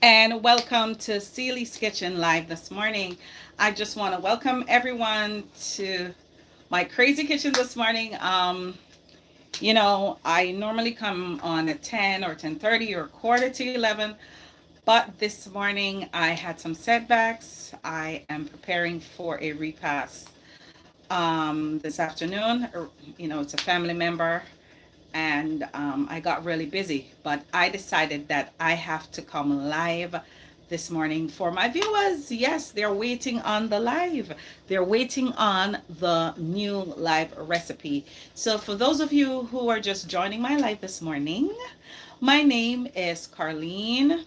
And welcome to Celie's Kitchen Live this morning. I just want to welcome everyone to my crazy kitchen this morning. I normally come on at 10 or 10:30 or quarter to 11, but this morning I had some setbacks. I am preparing for a repast this afternoon. It's a family member and I got really busy. But I decided that I have to come live this morning for my viewers. Yes, they're waiting on the live. They're waiting on the new live recipe. So for those of you who are just joining my live this morning, my name is Carlene,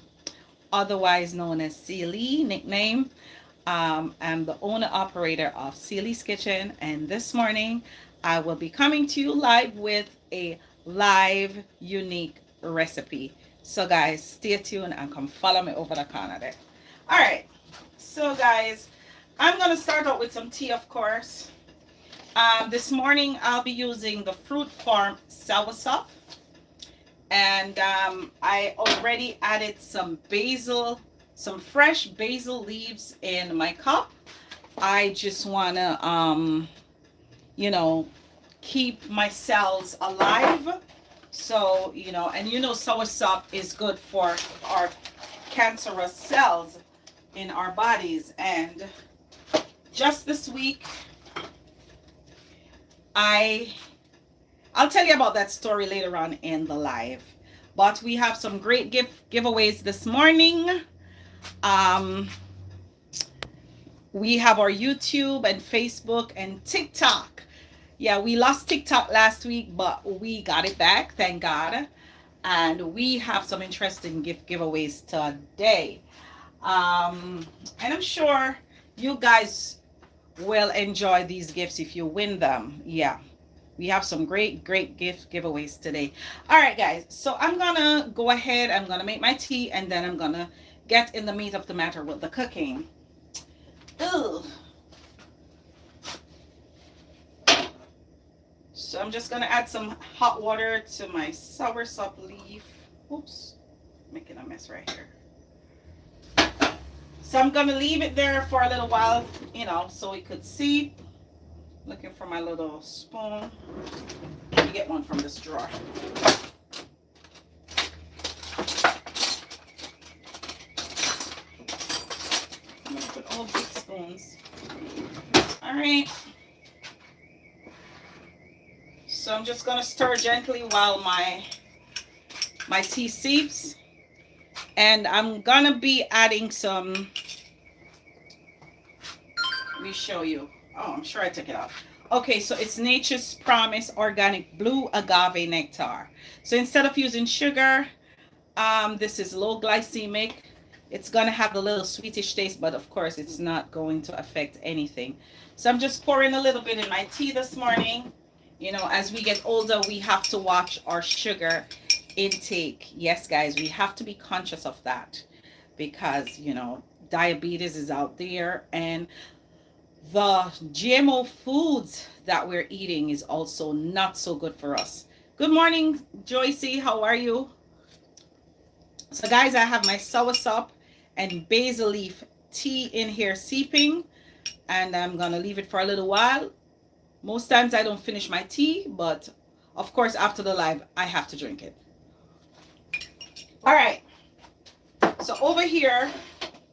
otherwise known as Celie, nickname. I'm the owner operator of Celie's Kitchen, and this morning I will be coming to you live with a live unique recipe. So, guys, stay tuned and come follow me over the corner there. All right, so guys, I'm gonna start out with some tea, of course. This morning I'll be using the Fruit Farm soursop, and I already added some basil, some fresh basil leaves in my cup. I just want to you know keep my cells alive. So soursop is good for our cancerous cells in our bodies. And just this week, I I'll tell you about that story later on in the live. But we have some great giveaways this morning. Um, we have our YouTube and Facebook and TikTok. Yeah, we lost TikTok last week, but we got it back, thank God. And we have some interesting giveaways today. And I'm sure you guys will enjoy these gifts if you win them. Yeah, we have some great giveaways today. All right, guys, so I'm gonna go ahead, I'm gonna make my tea, and then I'm gonna get in the meat of the matter with the cooking. Ugh. So I'm just gonna add some hot water to my soursop leaf. Oops, making a mess right here. So I'm gonna leave it there for a little while, so it could seep. Looking for my little spoon. Let me get one from this drawer. I'm gonna put all big spoons. All right. So I'm just gonna stir gently while my tea seeps. And I'm gonna be adding some, let me show you. Oh, I'm sure I took it off. Okay, so it's Nature's Promise Organic Blue Agave Nectar. So instead of using sugar, this is low glycemic. It's gonna have the little sweetish taste, but of course it's not going to affect anything. So I'm just pouring a little bit in my tea this morning. As we get older, we have to watch our sugar intake. Yes, guys, we have to be conscious of that because, diabetes is out there, and the GMO foods that we're eating is also not so good for us. Good morning, Joycey. How are you? So, guys, I have my soursop and basil leaf tea in here seeping, and I'm going to leave it for a little while. Most times I don't finish my tea, but of course, after the live, I have to drink it. All right. So over here,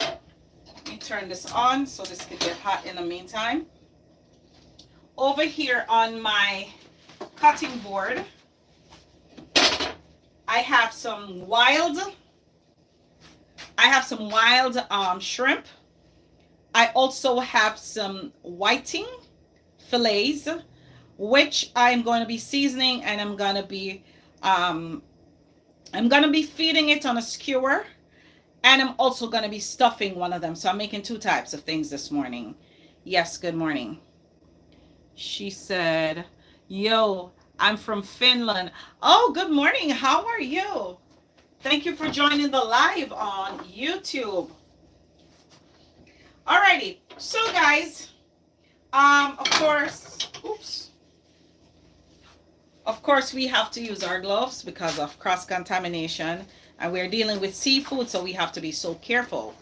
let me turn this on so this can get hot in the meantime. Over here on my cutting board, I have some wild shrimp. I also have some whiting fillets, which I'm going to be seasoning, and I'm going to be feeding it on a skewer, and I'm also going to be stuffing one of them. So I'm making two types of things this morning. Yes, good morning. She said, yo, I'm from Finland. Oh, good morning. How are you? Thank you for joining the live on YouTube. Alrighty, so guys, of course we have to use our gloves because of cross contamination. And we're dealing with seafood, so we have to be so careful.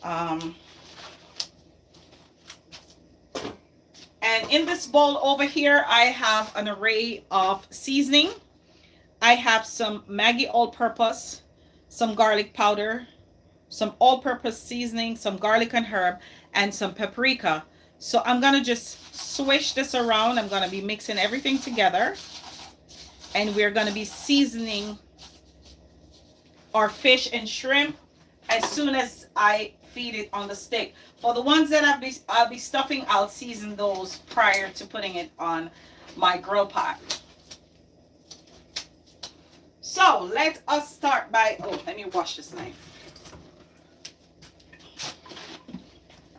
And in this bowl over here, I have an array of seasoning. I have some Maggi all-purpose, some garlic powder, some all-purpose seasoning, some garlic and herb, and some paprika. So I'm going to just swish this around. I'm going to be mixing everything together. And we're going to be seasoning our fish and shrimp as soon as I feed it on the stick. For the ones that I'll be stuffing, I'll season those prior to putting it on my grill pot. So let us start by, let me wash this knife.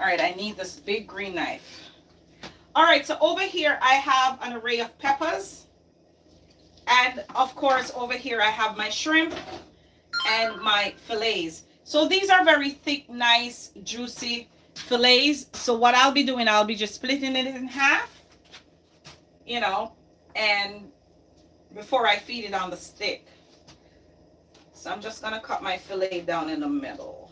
All right, I need this big green knife. All right, so over here I have an array of peppers. And of course, over here I have my shrimp and my fillets. So these are very thick, nice, juicy fillets. So what I'll be doing, I'll be just splitting it in half, you know, and before I feed it on the stick. So I'm just going to cut my fillet down in the middle.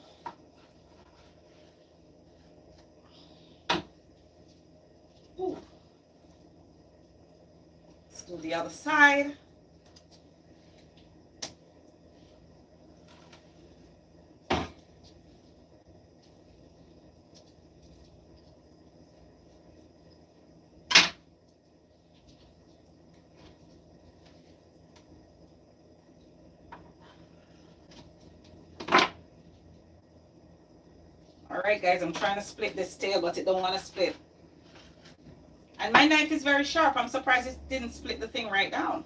Ooh. Let's do the other side. All right, guys, I'm trying to split this tail, but it don't want to split. And my knife is very sharp. I'm surprised it didn't split the thing right down,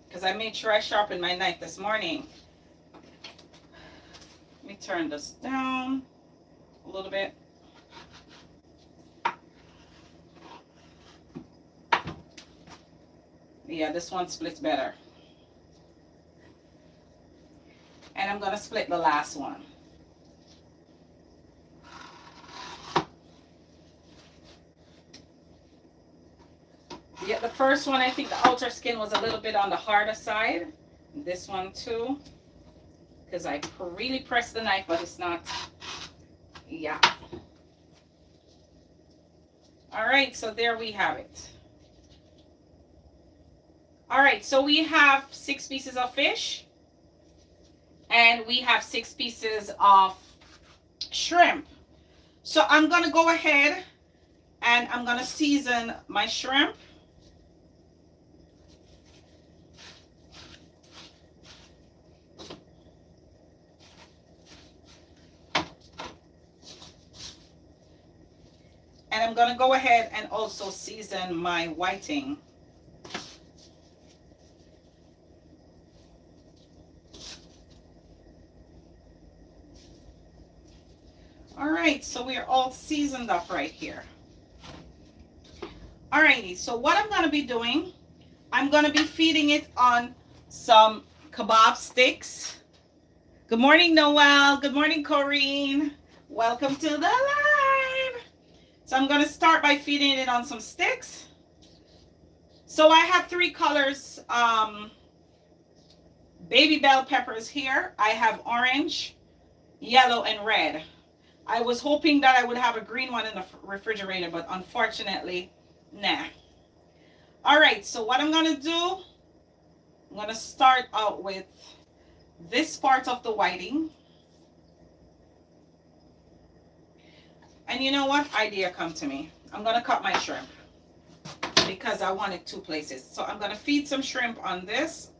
because I made sure I sharpened my knife this morning. Let me turn this down a little bit. Yeah, this one splits better. And I'm going to split the last one. Yeah, the first one, I think the outer skin was a little bit on the harder side. This one too, because I really pressed the knife, but it's not. Yeah. All right, so there we have it. All right, so we have 6 pieces of fish, and we have 6 pieces of shrimp. So I'm gonna go ahead and I'm gonna season my shrimp. And I'm going to go ahead and also season my whiting. All right, so we are all seasoned up right here. All righty, so what I'm going to be doing, I'm going to be feeding it on some kebab sticks. Good morning, Noel. Good morning, Corrine. Welcome to the live. So I'm going to start by feeding it on some sticks. So I have 3 colors, baby bell peppers here. I have orange, yellow, and red. I was hoping that I would have a green one in the refrigerator, but unfortunately, nah. All right, so what I'm going to do, I'm going to start out with this part of the whiting. And you know what? Idea come to me. I'm going to cut my shrimp because I want it 2 places. So I'm going to feed some shrimp on this.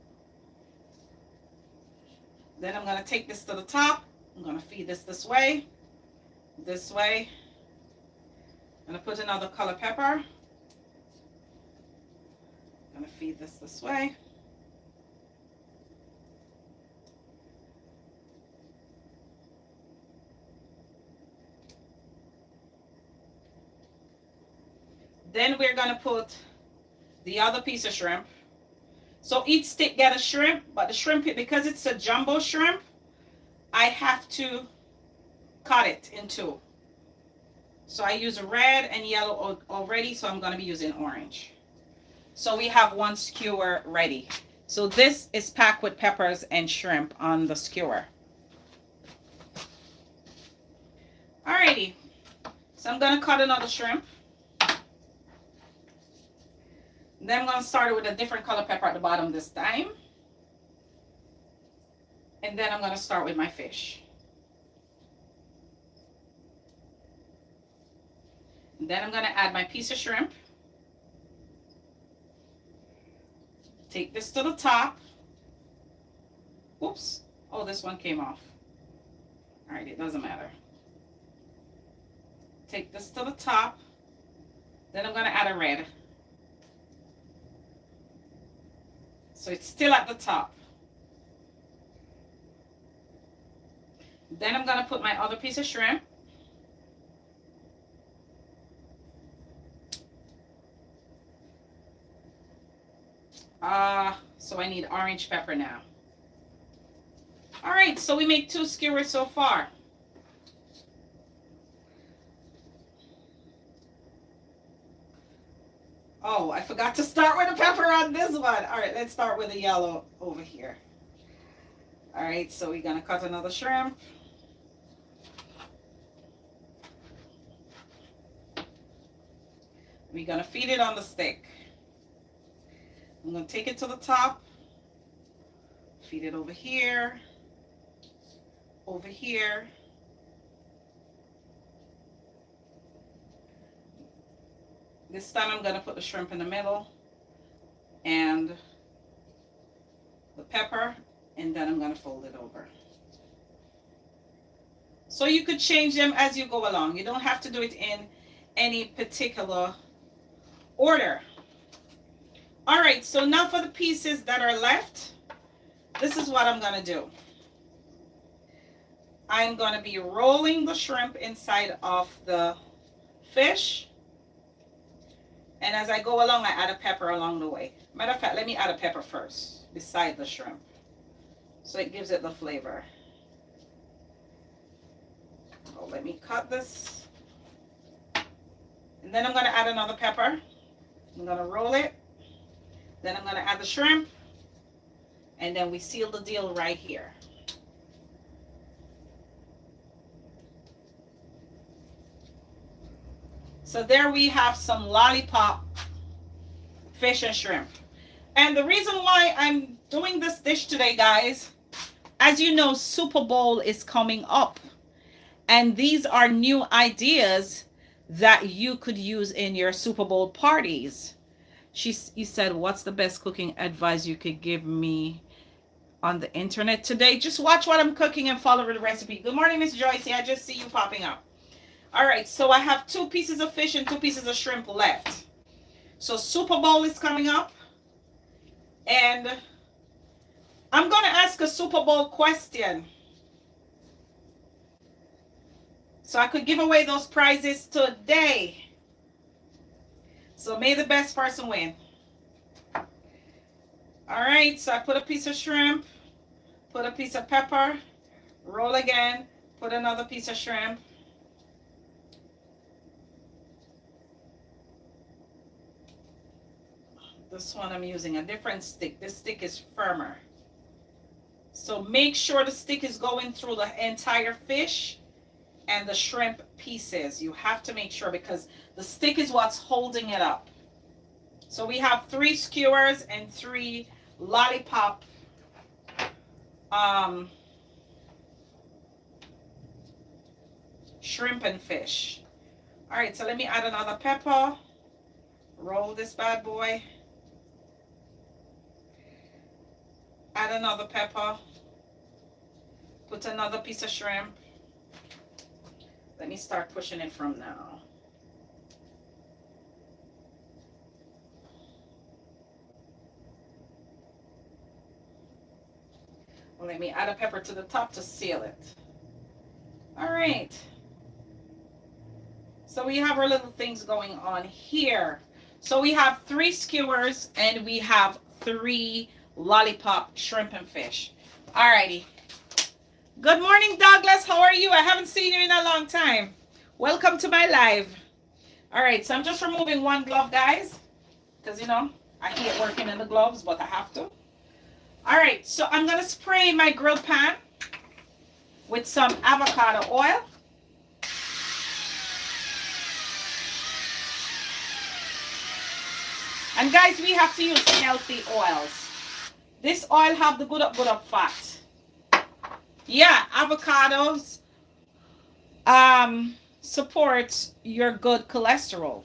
Then I'm going to take this to the top. I'm going to feed this way. This way. I'm going to put another color pepper. I'm going to feed this way. Then we're going to put the other piece of shrimp. So each stick get a shrimp, but the shrimp, because it's a jumbo shrimp, I have to cut it in 2. So I use red and yellow already, so I'm going to be using orange. So we have 1 skewer ready. So this is packed with peppers and shrimp on the skewer. Alrighty, so I'm gonna cut another shrimp. Then I'm gonna start it with a different color pepper at the bottom this time. And then I'm gonna start with my fish. And then I'm gonna add my piece of shrimp. Take this to the top. Oops, oh, this one came off. All right, it doesn't matter. Take this to the top. Then I'm gonna add a red. So it's still at the top. Then I'm gonna put my other piece of shrimp. So I need orange pepper now. All right, so we made 2 skewers so far. Oh, I forgot to start with the pepper on this one. All right, let's start with the yellow over here. All right, so we're gonna cut another shrimp. We're gonna feed it on the stick. I'm gonna take it to the top, feed it over here, over here. This time I'm gonna put the shrimp in the middle and the pepper, and then I'm gonna fold it over. So you could change them as you go along. You don't have to do it in any particular order. All right, so now for the pieces that are left, this is what I'm gonna do. I'm gonna be rolling the shrimp inside of the fish. And as I go along, I add a pepper along the way. Matter of fact, let me add a pepper first beside the shrimp, so it gives it the flavor. Oh, let me cut this. And then I'm gonna add another pepper. I'm gonna roll it. Then I'm gonna add the shrimp. And then we seal the deal right here. So there we have some lollipop fish and shrimp. And the reason why I'm doing this dish today, guys, as you know, Super Bowl is coming up. And these are new ideas that you could use in your Super Bowl parties. He said, what's the best cooking advice you could give me on the internet today? Just watch what I'm cooking and follow the recipe. Good morning, Miss Joyce. I just see you popping up. All right, so I have 2 pieces of fish and 2 pieces of shrimp left. So Super Bowl is coming up. And I'm going to ask a Super Bowl question, so I could give away those prizes today. So may the best person win. All right, so I put a piece of shrimp, put a piece of pepper, roll again, put another piece of shrimp. This one I'm using a different stick. This stick is firmer. So make sure the stick is going through the entire fish and the shrimp pieces. You have to make sure, because the stick is what's holding it up. So we have 3 skewers and 3 lollipop shrimp and fish. All right, so let me add another pepper. Roll this bad boy. Add another pepper. Put another piece of shrimp. Let me start pushing it from now. Well, let me add a pepper to the top to seal it. All right. So we have our little things going on here. So we have 3 skewers and we have 3 lollipop shrimp and fish. All righty. Good morning, Douglas. How are you? I haven't seen you in a long time. Welcome to my live. All right, so I'm just removing one glove, guys, because, you know, I hate working in the gloves, but I have to. All right, so I'm gonna spray my grill pan with some avocado oil. And guys, we have to use healthy oils. This oil have the good up fat. Yeah, avocados support your good cholesterol.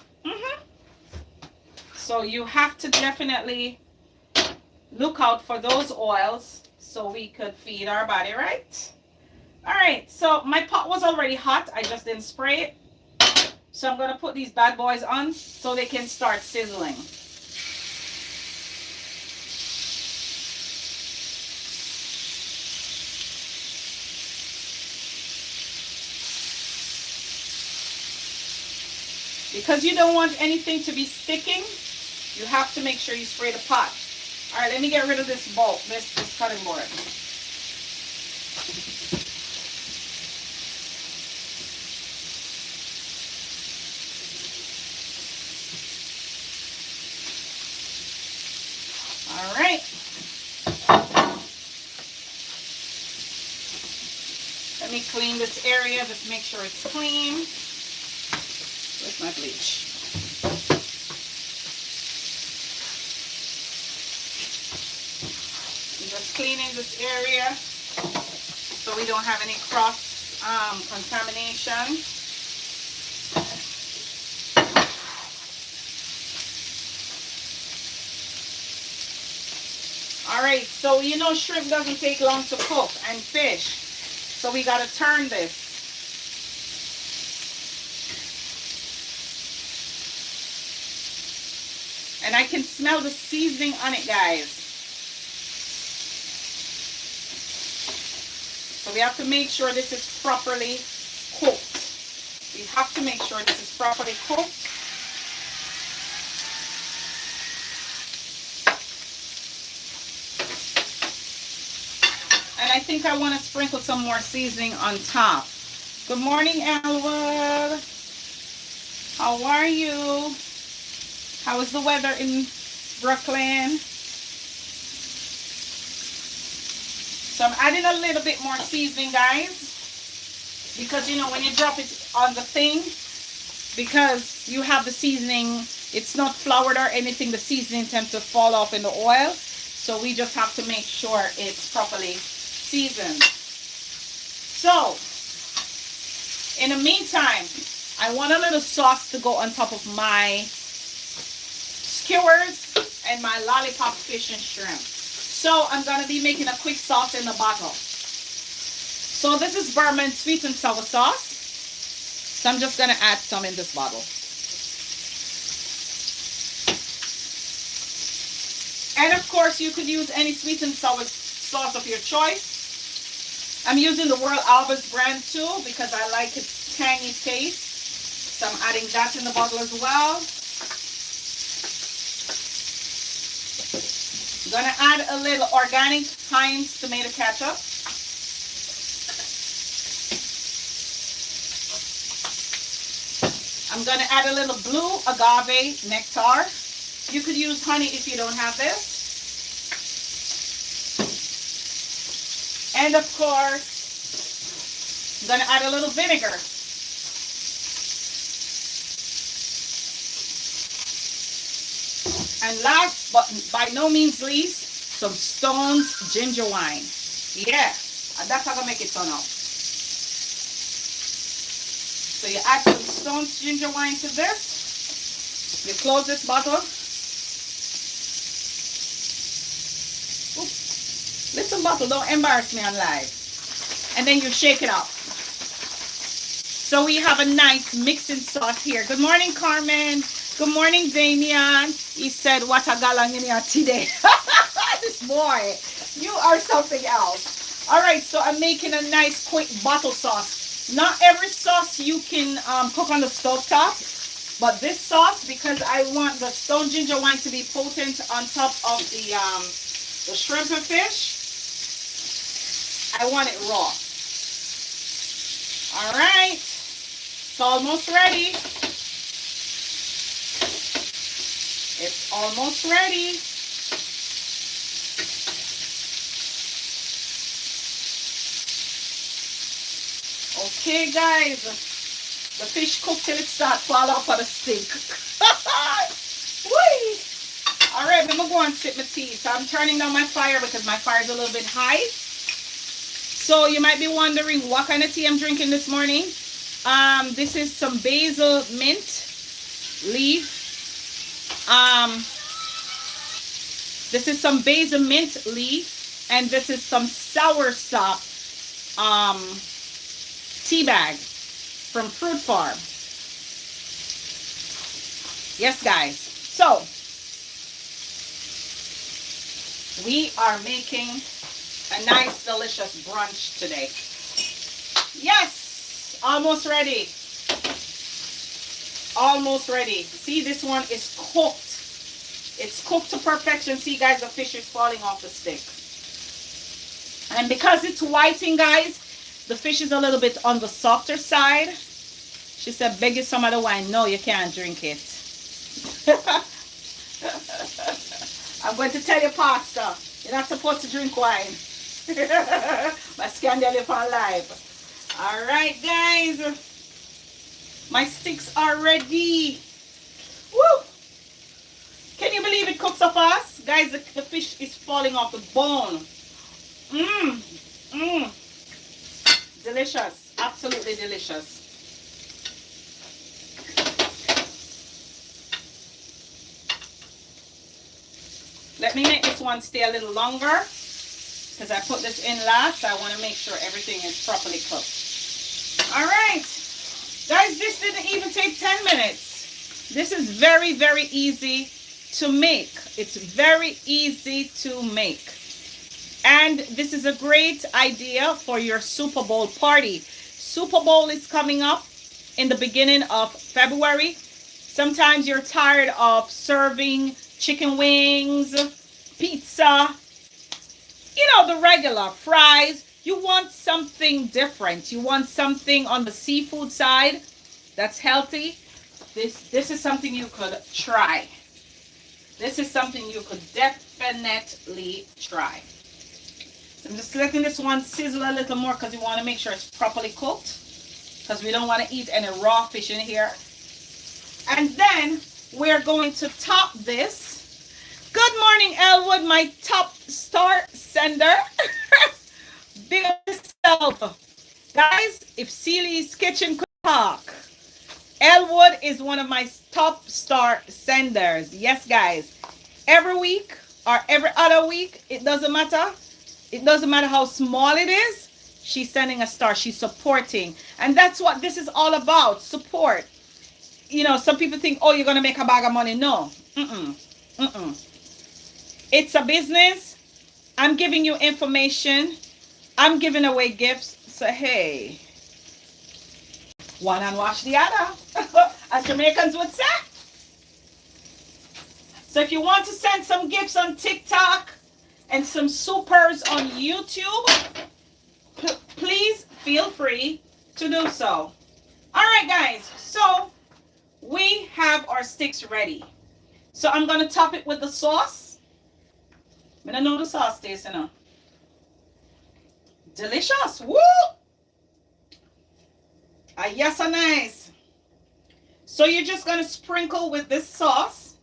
So you have to definitely look out for those oils so we could feed our body right. All right, so my pot was already hot. I just didn't spray it. So I'm gonna put these bad boys on so they can start sizzling. Because you don't want anything to be sticking, you have to make sure you spray the pot. All right, let me get rid of this bowl, this cutting board. All right. Let me clean this area, just make sure it's clean. Where's my bleach? I'm just cleaning this area so we don't have any cross contamination. All right, so you know shrimp doesn't take long to cook, and fish. So we gotta turn this. And I can smell the seasoning on it, guys. So we have to make sure this is properly cooked. We have to make sure this is properly cooked. And I think I want to sprinkle some more seasoning on top. Good morning, Elwood. How are you? How is the weather in Brooklyn? So I'm adding a little bit more seasoning, guys, because you know when you drop it on the thing, because you have the seasoning, it's not floured or anything, the seasoning tends to fall off in the oil. So we just have to make sure it's properly seasoned. So in the meantime, I want a little sauce to go on top of my skewers and my lollipop fish and shrimp. So I'm going to be making a quick sauce in the bottle. So this is Burman sweet and sour sauce. So I'm just going to add some in this bottle. And of course you could use any sweet and sour sauce of your choice. I'm using the World Albert's brand too because I like its tangy taste. So I'm adding that in the bottle as well. I'm going to add a little organic Heinz tomato ketchup. I'm going to add a little blue agave nectar. You could use honey if you don't have this. And of course, I'm going to add a little vinegar. And last but by no means least, some Stone's ginger wine. Yeah, and that's how I make it turn out. So you add some Stone's ginger wine to this. You close this bottle. Oops. Listen, bottle, don't embarrass me on live. And then you shake it up. So we have a nice mixing sauce here. Good morning, Carmen. Good morning, Damian. He said, what a galang in here today. This boy, you are something else. All right, so I'm making a nice quick bottle sauce. Not every sauce you can cook on the stove top, but this sauce, because I want the stone ginger wine to be potent on top of the shrimp and fish, I want it raw. All right, it's almost ready. It's almost ready. Okay, guys, the fish cook till it starts fall off of the stick. Whee! All right, I'm gonna go and sip my tea. So I'm turning down my fire because my fire is a little bit high. So you might be wondering what kind of tea I'm drinking this morning. This is some basil mint leaf. This is some basil mint leaf, and this is some soursop tea bag from Fruit Farm. Yes, guys. So we are making a nice, delicious brunch today. Yes, almost ready. Almost ready. See, this one is cooked. It's cooked to perfection. See, guys, the fish is falling off the stick. And because it's whiting, guys, the fish is a little bit on the softer side. She said, beg you some other wine. No, you can't drink it. I'm going to tell you, Pastor, you're not supposed to drink wine. My scandal for life. All right, guys. My sticks are ready. Woo! Can you believe it cooks so fast? Guys, the fish is falling off the bone. Delicious. Absolutely delicious. Let me make this one stay a little longer because I put this in last. I want to make sure everything is properly cooked. All right. Guys, this didn't even take 10 minutes. This is very, very easy to make. It's very easy to make. And this is a great idea for your Super Bowl party. Super Bowl is coming up in the beginning of February. Sometimes you're tired of serving chicken wings, pizza, you know, the regular fries. You want something different. You want something on the seafood side that's healthy. This is something you could try. This is something you could definitely try. I'm just letting this one sizzle a little more because we want to make sure it's properly cooked, because we don't want to eat any raw fish in here. And then we're going to top this. Good morning, Elwood, my top star sender. Big up yourself. Guys, if Celie's Kitchen could talk, Elwood is one of my top star senders. Yes, guys. Every week or every other week, it doesn't matter. It doesn't matter how small it is. She's sending a star. She's supporting. And that's what this is all about. Support. You know, some people think, oh, you're going to make a bag of money. No. It's a business. I'm giving you information. I'm giving away gifts. So, hey, one and wash the other, as Jamaicans would say. So if you want to send some gifts on TikTok and some supers on YouTube, please feel free to do so. All right, guys. So we have our sticks ready. So I'm going to top it with the sauce. I know the sauce tastes, you know. Delicious. Woo! Yes, so nice. So you're just going to sprinkle with this sauce.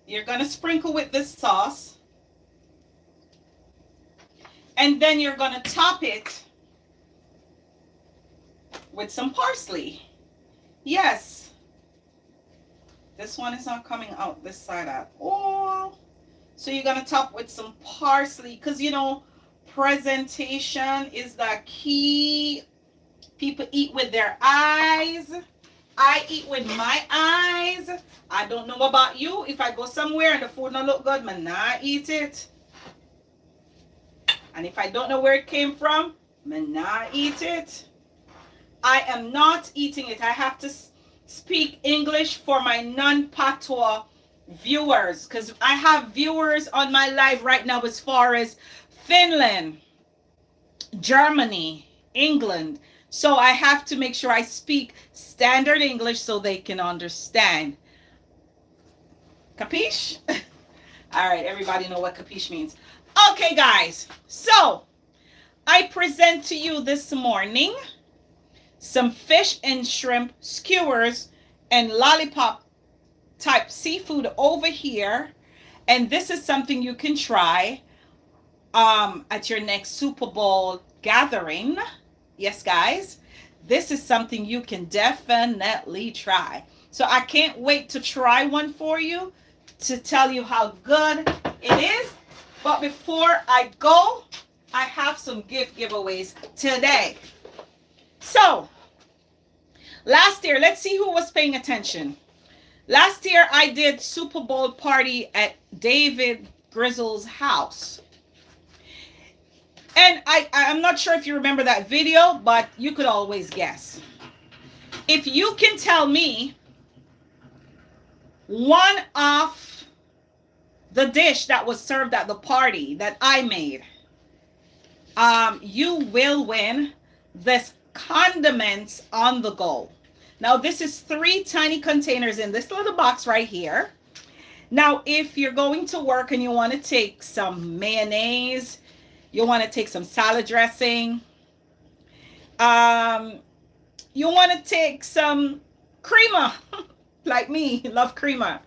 You're going to sprinkle with this sauce. And then you're going to top it with some parsley. Yes. This one is not coming out this side at all. So you're going to top with some parsley because, you know, presentation is the key. People eat with their eyes. I eat with my eyes. I don't know about you. If I go somewhere and the food don't look good, man, not eat it. And if I don't know where it came from, man, not eat it. I am not eating it. I have to speak English for my non-patois viewers, because I have viewers on my live right now as far as Finland, Germany, England. So I have to make sure I speak standard English so they can understand. Capiche? All right, everybody know what capiche means. Okay, guys. So I present to you this morning some fish and shrimp skewers and lollipop type seafood over here. And this is something you can try at your next Super Bowl gathering. Yes, guys, this is something you can definitely try. So I can't wait to try one for you to tell you how good it is. But before I go, I have some gift giveaways today. So last year, let's see who was paying attention. Last year, I did Super Bowl party at David Grizzle's house. And I'm not sure if you remember that video, but you could always guess. If you can tell me one of the dish that was served at the party that I made, you will win this condiments on the go. Now, this is 3 tiny containers in this little box right here. Now, if you're going to work and you want to take some mayonnaise, you want to take some salad dressing, you want to take some creamer, like me, love creamer.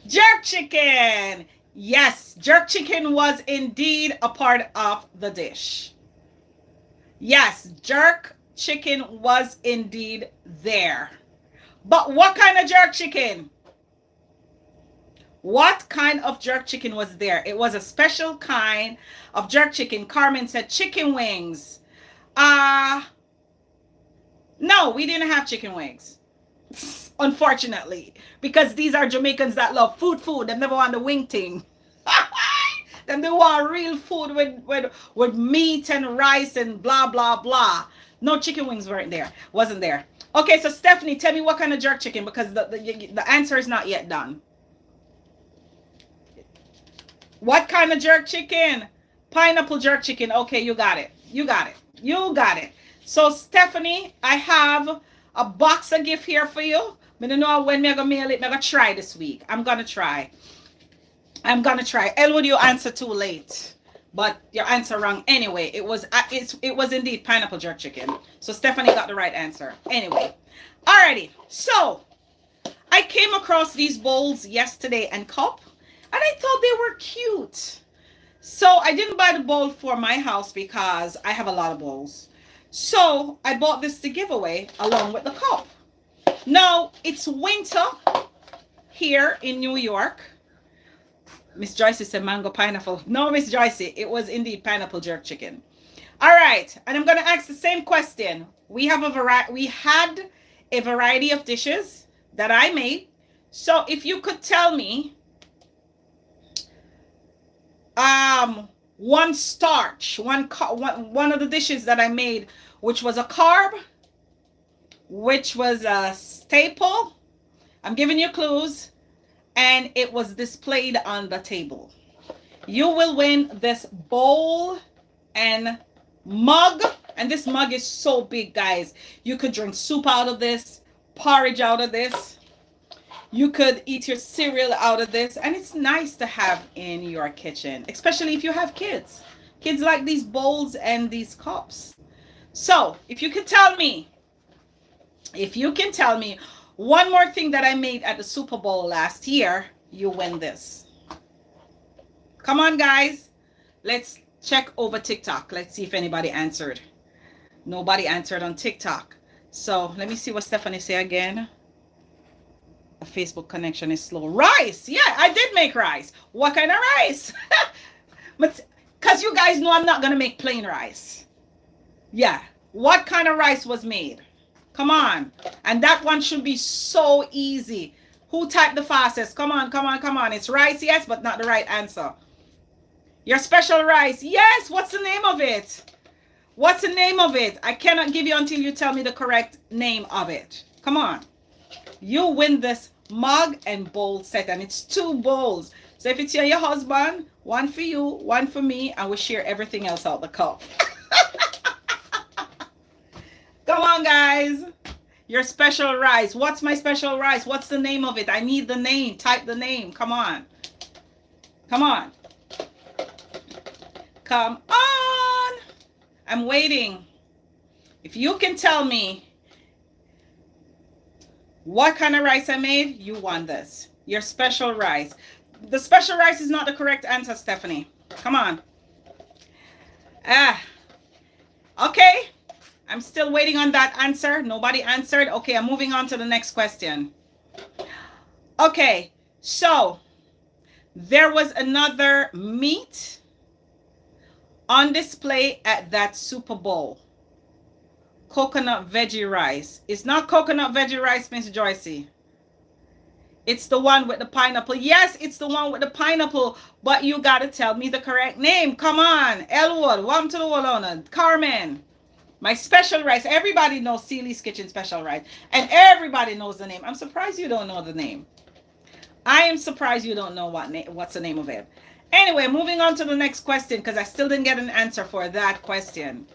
Jerk chicken. Yes, jerk chicken was indeed a part of the dish. Yes, jerk chicken was indeed there. But what kind of jerk chicken? What kind of jerk chicken was there? It was a special kind of jerk chicken. Carmen said chicken wings. No, we didn't have chicken wings. Unfortunately, because these are Jamaicans that love food. They never want the wing thing. Then they want real food with meat and rice and blah blah blah. No, chicken wings wasn't there. Okay, so Stephanie, tell me what kind of jerk chicken, because the answer is not yet done. What kind of jerk chicken? Pineapple jerk chicken. Okay, you got it. So Stephanie, I have a box of gift here for you. I don't know when I'm gonna mail it. I'm gonna try this week. I'm gonna try. Elwood, you answer too late, but your answer wrong anyway. It was indeed pineapple jerk chicken. So Stephanie got the right answer. Anyway, alrighty. So I came across these bowls yesterday and cup, and I thought they were cute. So I didn't buy the bowl for my house because I have a lot of bowls. So I bought this to give away along with the cup. Now it's winter here in New York. Miss Joyce said mango pineapple. No, Miss Joyce, it was indeed pineapple jerk chicken. All right, and I'm gonna ask the same question. We had a variety of dishes that I made. So if you could tell me one starch, one of the dishes that I made, which was a carb, which was a staple. I'm giving you clues. And it was displayed on the table. You will win this bowl and mug. And this mug is so big, guys. You could drink soup out of this, porridge out of this. You could eat your cereal out of this. And it's nice to have in your kitchen, especially if you have kids. Kids like these bowls and these cups. So if you can tell me one more thing that I made at the Super Bowl last year, you win this. Come on, guys. Let's check over TikTok. Let's see if anybody answered. Nobody answered on TikTok. So let me see what Stephanie say again. A Facebook connection is slow. Rice. Yeah, I did make rice. What kind of rice? Because you guys know I'm not going to make plain rice. Yeah. What kind of rice was made? Come on. And that one should be so easy. Who typed the fastest? Come on. It's rice, yes, but not the right answer. Your special rice. Yes, what's the name of it? I cannot give you until you tell me the correct name of it. Come on. You win this mug and bowl set, and it's 2 bowls. So if it's your husband, one for you, one for me, and we share everything else out the cup. Come on, guys. Your special rice. What's my special rice? What's the name of it? I need the name. Type the name. Come on. Come on. I'm waiting. If you can tell me what kind of rice I made, you won this. Your special rice. The special rice is not the correct answer, Stephanie. Come on. Ah, okay. I'm still waiting on that answer. Nobody answered. Okay, I'm moving on to the next question. Okay, so there was another meat on display at that Super Bowl. Coconut veggie rice. It's not coconut veggie rice, Miss Joycey. It's the one with the pineapple. Yes, it's the one with the pineapple, but you got to tell me the correct name. Come on. Elwood, welcome to the Wallona. Carmen, my special rice. Everybody knows Seely's Kitchen special rice, and everybody knows the name. I'm surprised you don't know the name. I am surprised you don't know what's the name of it. Anyway, moving on to the next question, because I still didn't get an answer for that question.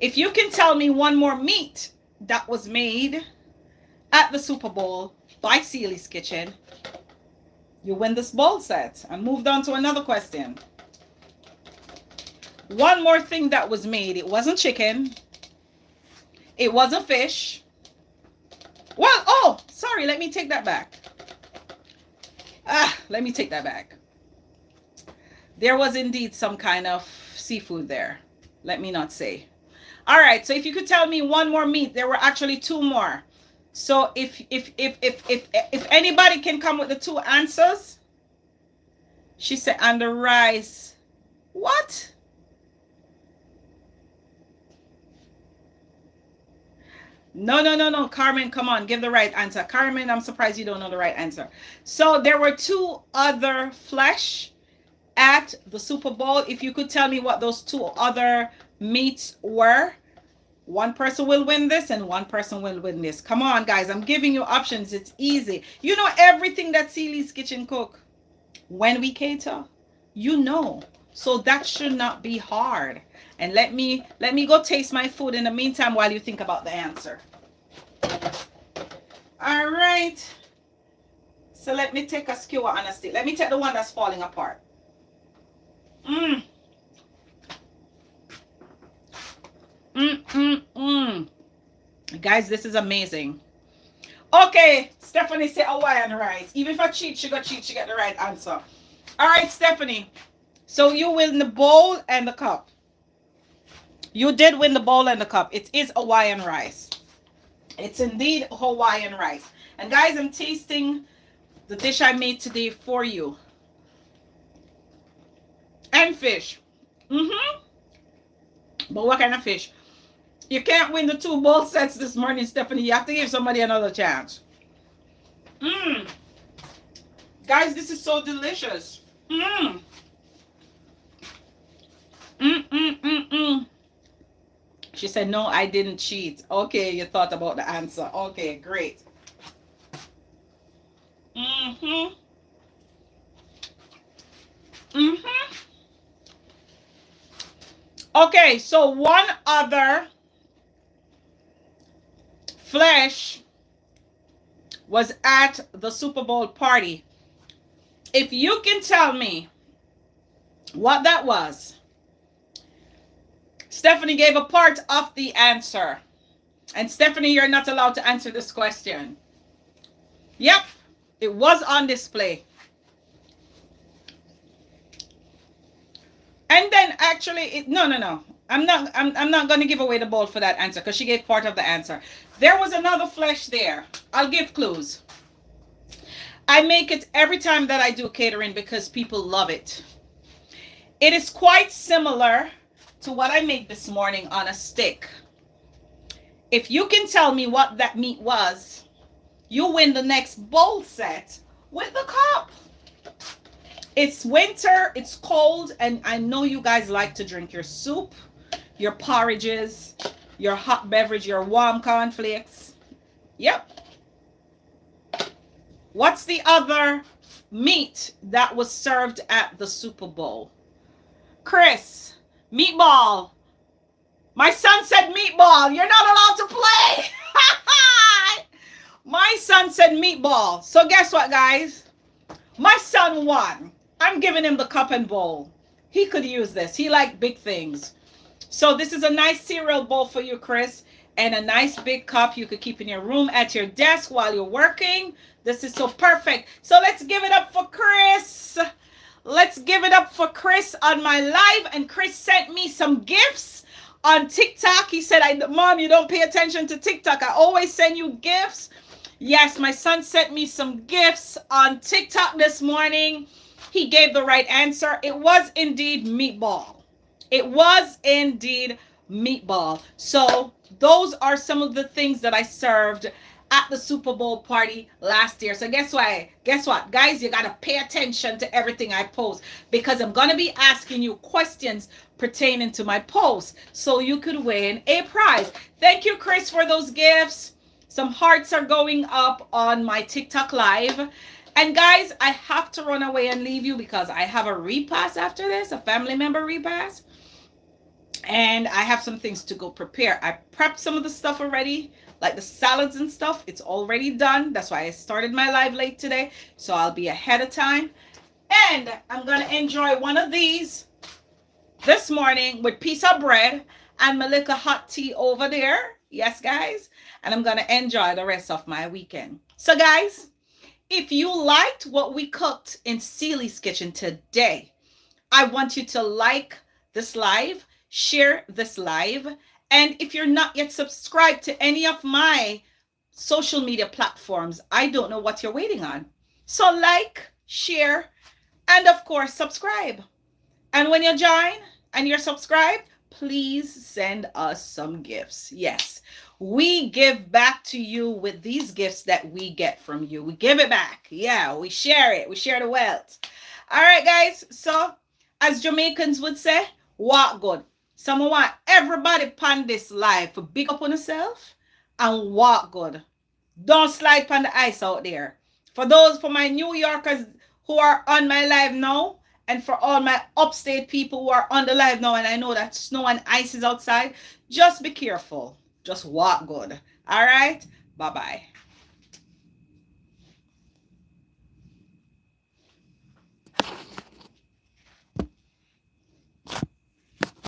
If you can tell me one more meat that was made at the Super Bowl by Seely's Kitchen, you win this bowl set. I moved on to another question. One more thing that was made. It wasn't chicken. It wasn't fish. Well, oh, sorry. Let me take that back. Let me take that back. There was indeed some kind of seafood there. Let me not say. All right. So if you could tell me one more meat, there were actually two more. So if anybody can come with the two answers, she said, and the rice. What? No. Carmen, come on, give the right answer. Carmen, I'm surprised you don't know the right answer. So there were two other flesh at the Super Bowl. If you could tell me what those two other meats were, one person will win this and one person will win this. Come on, guys. I'm giving you options. It's easy. You know everything that Seely's Kitchen cook. When we cater, you know. So that should not be hard. And let me go taste my food in the meantime while you think about the answer. All right. So let me take a skewer and a stick. Let me take the one that's falling apart. Guys, this is amazing. Okay, Stephanie said Hawaiian rice. Even if I cheat, she get the right answer. All right, Stephanie. So you win the bowl and the cup. You did win the bowl and the cup. It is Hawaiian rice. It's indeed Hawaiian rice. And guys, I'm tasting the dish I made today for you. And fish. But what kind of fish? You can't win the two bowl sets this morning, Stephanie. You have to give somebody another chance. Guys, this is so delicious. She said, no, I didn't cheat. Okay, you thought about the answer. Okay, great. Okay, so one other flesh was at the Super Bowl party. If you can tell me what that was, Stephanie gave a part of the answer. And Stephanie, you're not allowed to answer this question. Yep, it was on display. And then actually, no. I'm not going to give away the bowl for that answer because she gave part of the answer. There was another flesh there. I'll give clues. I make it every time that I do catering because people love it. It is quite similar to what I made this morning on a stick. If you can tell me what that meat was, you win the next bowl set with the cup. It's winter, it's cold, and I know you guys like to drink your soup, your porridges, your hot beverage, your warm cornflakes. Yep. What's the other meat that was served at the Super Bowl? Chris, meatball. My son said meatball. You're not allowed to play. My son said meatball. So guess what, guys? My son won. I'm giving him the cup and bowl. He could use this. He like big things. So this is a nice cereal bowl for you, Chris, and a nice big cup you could keep in your room at your desk while you're working. This is so perfect. So let's give it up for Chris. Let's give it up for Chris on my live. And Chris sent me some gifts on TikTok. He said, Mom, you don't pay attention to TikTok. I always send you gifts. Yes, my son sent me some gifts on TikTok this morning. He gave the right answer. It was indeed meatball. It was indeed meatball. So those are some of the things that I served at the Super Bowl party last year. So guess what? Guys, you got to pay attention to everything I post, because I'm going to be asking you questions pertaining to my posts so you could win a prize. Thank you, Chris, for those gifts. Some hearts are going up on my TikTok live. And guys, I have to run away and leave you because I have a repass after this, a family member repass. And I have some things to go prepare. I prepped some of the stuff already, like the salads and stuff. It's already done. That's why I started my live late today. So I'll be ahead of time. And I'm going to enjoy one of these this morning with piece of bread and my little hot tea over there. Yes, guys. And I'm going to enjoy the rest of my weekend. So, guys, if you liked what we cooked in Celie's Kitchen today, I want you to like this live, share this live, and if you're not yet subscribed to any of my social media platforms, I don't know what you're waiting on. So like, share, and of course, subscribe. And when you join and you're subscribed, please send us some gifts. Yes, we give back to you with these gifts that we get from you. We give it back. Yeah, we share it. We share the wealth. All right, guys. So, as Jamaicans would say, walk good. So, I want everybody upon this life to big up on yourself and walk good. Don't slide on the ice out there. For my New Yorkers who are on my live now, and for all my upstate people who are on the live now, and I know that snow and ice is outside, just be careful. Just walk good. All right? Bye-bye.